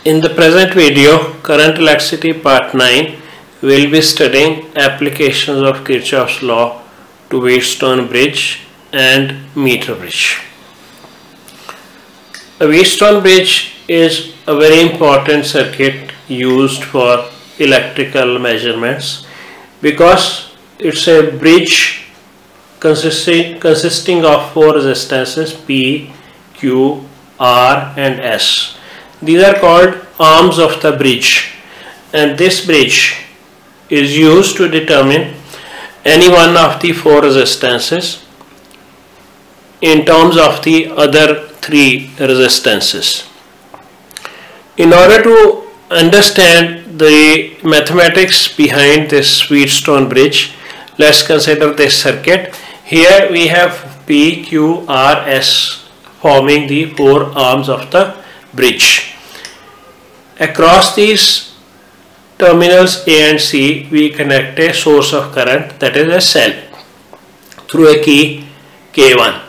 In the present video, current electricity part 9, we will be studying applications of Kirchhoff's law to Wheatstone bridge and meter bridge. A Wheatstone bridge is a very important circuit used for electrical measurements because it's a bridge consisting of four resistances P, Q, R and S. These are called arms of the bridge, and this bridge is used to determine any one of the four resistances in terms of the other three resistances. In order to understand the mathematics behind this Wheatstone bridge, let's consider this circuit. Here we have P, Q, R, S forming the four arms of the bridge. Across these terminals A and C, we connect a source of current, that is a cell, through a key K1.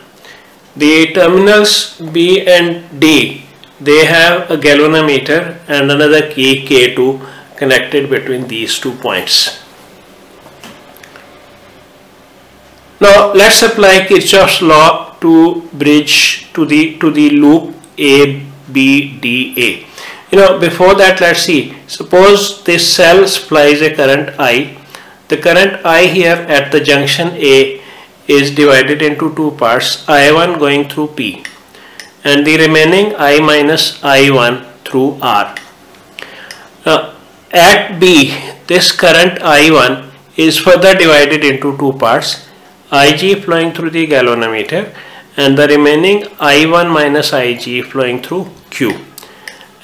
The terminals B and D, they have a galvanometer and another key K2 connected between these 2 points. Now let's apply Kirchhoff's law to bridge to the loop A, B, D, A. Before that, let's see. Suppose this cell supplies a current I. The current I here at the junction A is divided into two parts, I1 going through P and the remaining I minus I1 through R. Now at B, this current I1 is further divided into two parts, Ig flowing through the galvanometer and the remaining I1 minus Ig flowing through Q.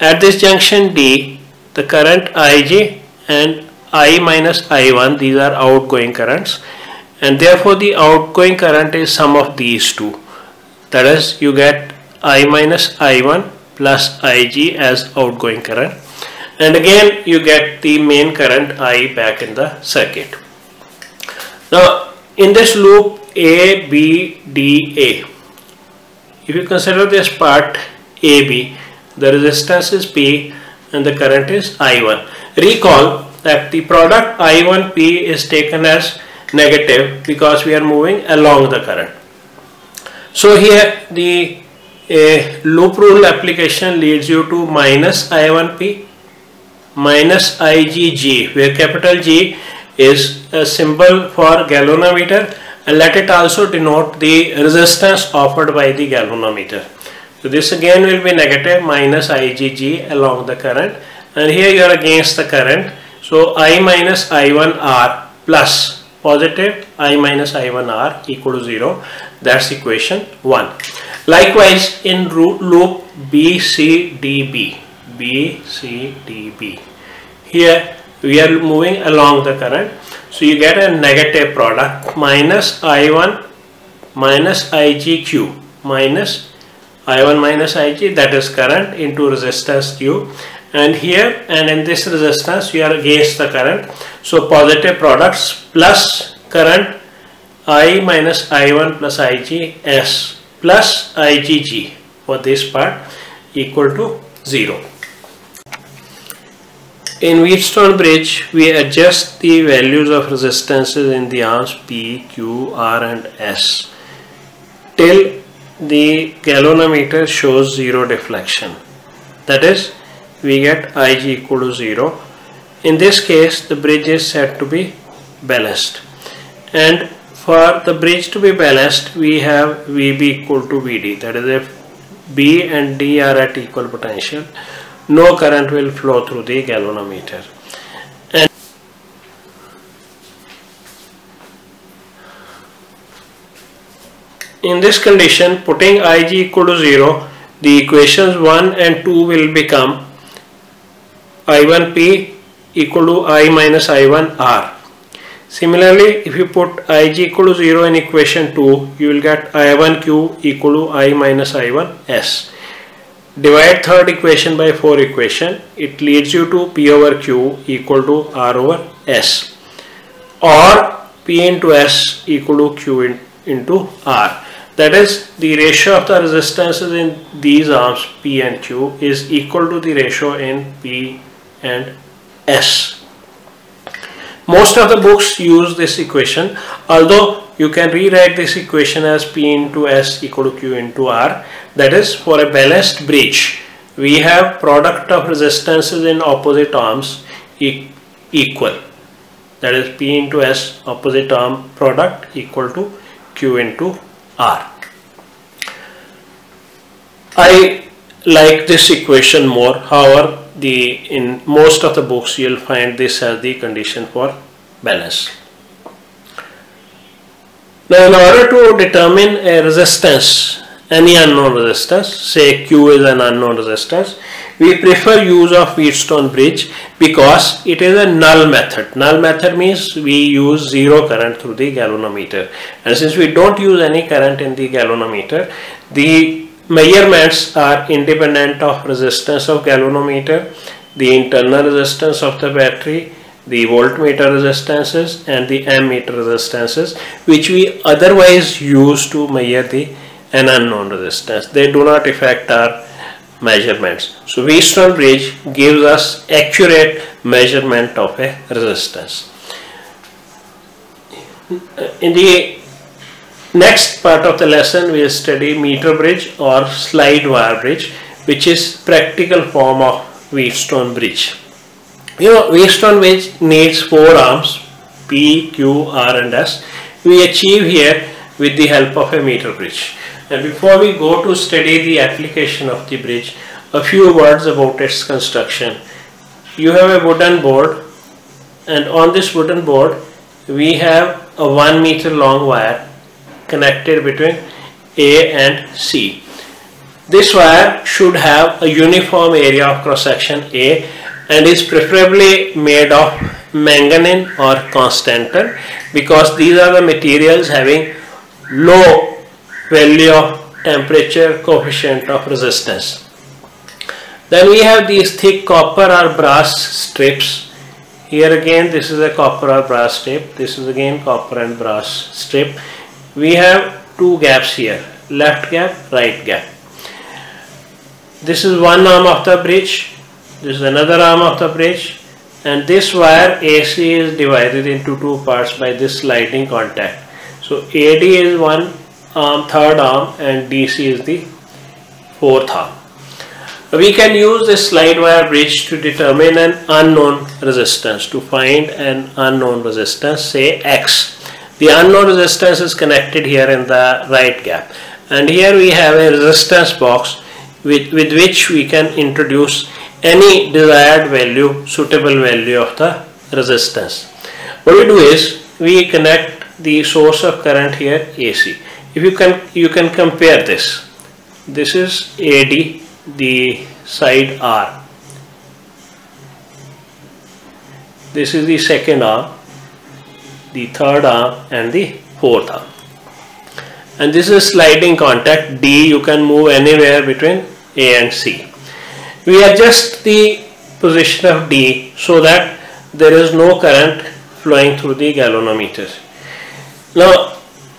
At this junction D, the current Ig and I minus I1, these are outgoing currents, and therefore the outgoing current is sum of these two. That is, you get I minus I1 plus Ig as outgoing current, and again you get the main current I back in the circuit. Now in this loop A, B, D, A, if you consider this part AB, the resistance is P and the current is I1. Recall that the product I1P is taken as negative because we are moving along the current. So here the loop rule application leads you to minus I1P minus IgG, where capital G is a symbol for galvanometer, and let it also denote the resistance offered by the galvanometer. So this again will be negative minus IgG along the current, and here you are against the current. So I minus I1R plus positive I minus I1R equal to 0. That's equation 1. Likewise in loop BCDB, here we are moving along the current. So you get a negative product minus I1 minus IgQ minus I1 minus Ig, that is current, into resistance Q, and here and in this resistance you are against the current, so positive products plus current I minus I1 plus Ig S plus IgG for this part equal to 0. In Wheatstone bridge, we adjust the values of resistances in the arms P, Q, R and S till the galvanometer shows 0 deflection. That is, we get Ig equal to 0. In this case, the bridge is said to be balanced. And for the bridge to be balanced, we have Vb equal to Vd. That is, if B and D are at equal potential, no current will flow through the galvanometer. And in this condition, putting Ig equal to 0, the equations 1 and 2 will become I1P equal to I minus I1R. Similarly, if you put Ig equal to 0 in equation 2, you will get I1Q equal to I minus I1S. Divide third equation by 4 equation, it leads you to P over Q equal to R over S, or P into S equal to Q into R. That is, the ratio of the resistances in these arms P and Q is equal to the ratio in P and S. Most of the books use this equation, although you can rewrite this equation as P into S equal to Q into R. That is, for a balanced bridge, we have product of resistances in opposite arms equal. That is, P into S opposite arm product equal to Q into R. I like this equation more. However, in most of the books you will find this as the condition for balance. Now, in order to determine a resistance, any unknown resistance, say Q is an unknown resistance, we prefer use of Wheatstone bridge because it is a null method. Null method means we use zero current through the galvanometer, and since we don't use any current in the galvanometer, the measurements are independent of resistance of galvanometer, the internal resistance of the battery, the voltmeter resistances and the ammeter resistances, which we otherwise use to measure an unknown resistance. They do not affect our measurements. So Wheatstone bridge gives us accurate measurement of a resistance. In the next part of the lesson, we will study meter bridge or slide wire bridge, which is practical form of Wheatstone bridge. You know, Wheatstone bridge needs 4 arms, P, Q, R and S. We achieve here with the help of a meter bridge. And before we go to study the application of the bridge, a few words about its construction. You have a wooden board, and on this wooden board we have a 1 meter long wire connected between A and C. This wire should have a uniform area of cross section A and is preferably made of manganese or constantan, because these are the materials having low value of temperature coefficient of resistance. Then we have these thick copper or brass strips. Here again this is a copper or brass strip, this is again copper and brass strip. We have 2 gaps here, left gap, right gap. This is one arm of the bridge, this is another arm of the bridge, and this wire AC is divided into 2 parts by this sliding contact. So AD is one arm, third arm, and DC is the 4th arm. We can use this slide wire bridge to determine an unknown resistance, to find an unknown resistance, say X. The unknown resistance is connected here in the right gap, and here we have a resistance box with which we can introduce any desired value, suitable value of the resistance. What we do is we connect the source of current here AC. If you can compare this. This is AD, the side R. This is the second arm, the third arm and the 4th arm. And this is sliding contact D. You can move anywhere between A and C. We adjust the position of D so that there is no current flowing through the galvanometer. Now,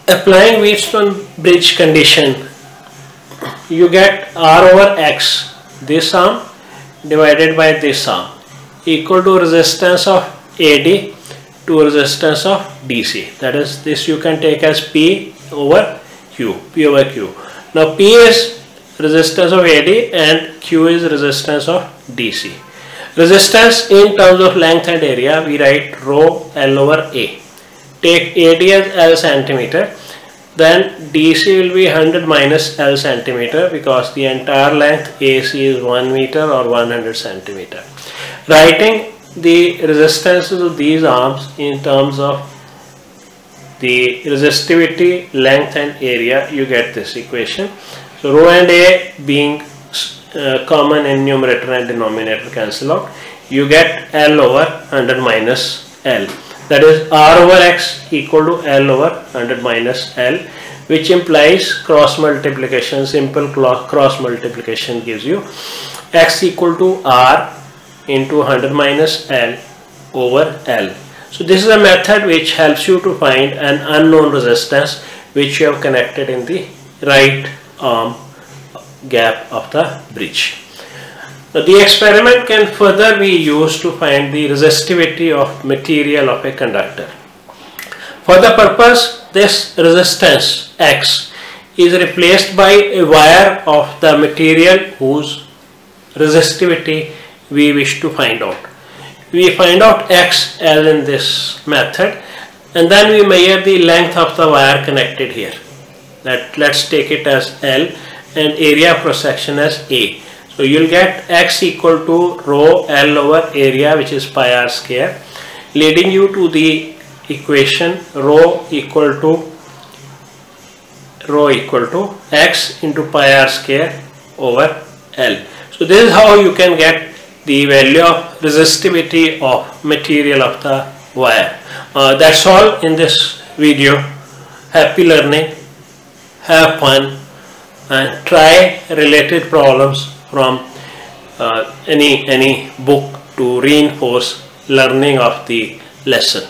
applying Wheatstone bridge condition, you get R over X, this arm divided by this arm, equal to resistance of AD to resistance of DC. That is, this you can take as P over Q, P over Q. Now P is resistance of AD and Q is resistance of DC. Resistance in terms of length and area, we write rho L over A. Take AD as L centimeter, then DC will be 100 minus L centimeter, because the entire length AC is 1 meter or 100 centimeter. Writing the resistances of these arms in terms of the resistivity, length and area, you get this equation. So rho and A being common in numerator and denominator cancel out, you get L over 100 minus L. That is, R over X equal to L over 100 minus L, which implies cross multiplication. Simple cross multiplication gives you X equal to R into 100 minus L over L. So this is a method which helps you to find an unknown resistance which you have connected in the right arm gap of the bridge. Now, the experiment can further be used to find the resistivity of material of a conductor. For the purpose, this resistance X is replaced by a wire of the material whose resistivity we wish to find out. We find out X as in this method, and then we measure the length of the wire connected here. Let's take it as L and area of cross section as A. So you'll get X equal to rho L over area, which is pi r square, leading you to the equation rho equal to X into pi r square over L. So this is how you can get the value of resistivity of material of the wire. That's all in this video. Happy learning, have fun, and try related problems from any book to reinforce learning of the lesson.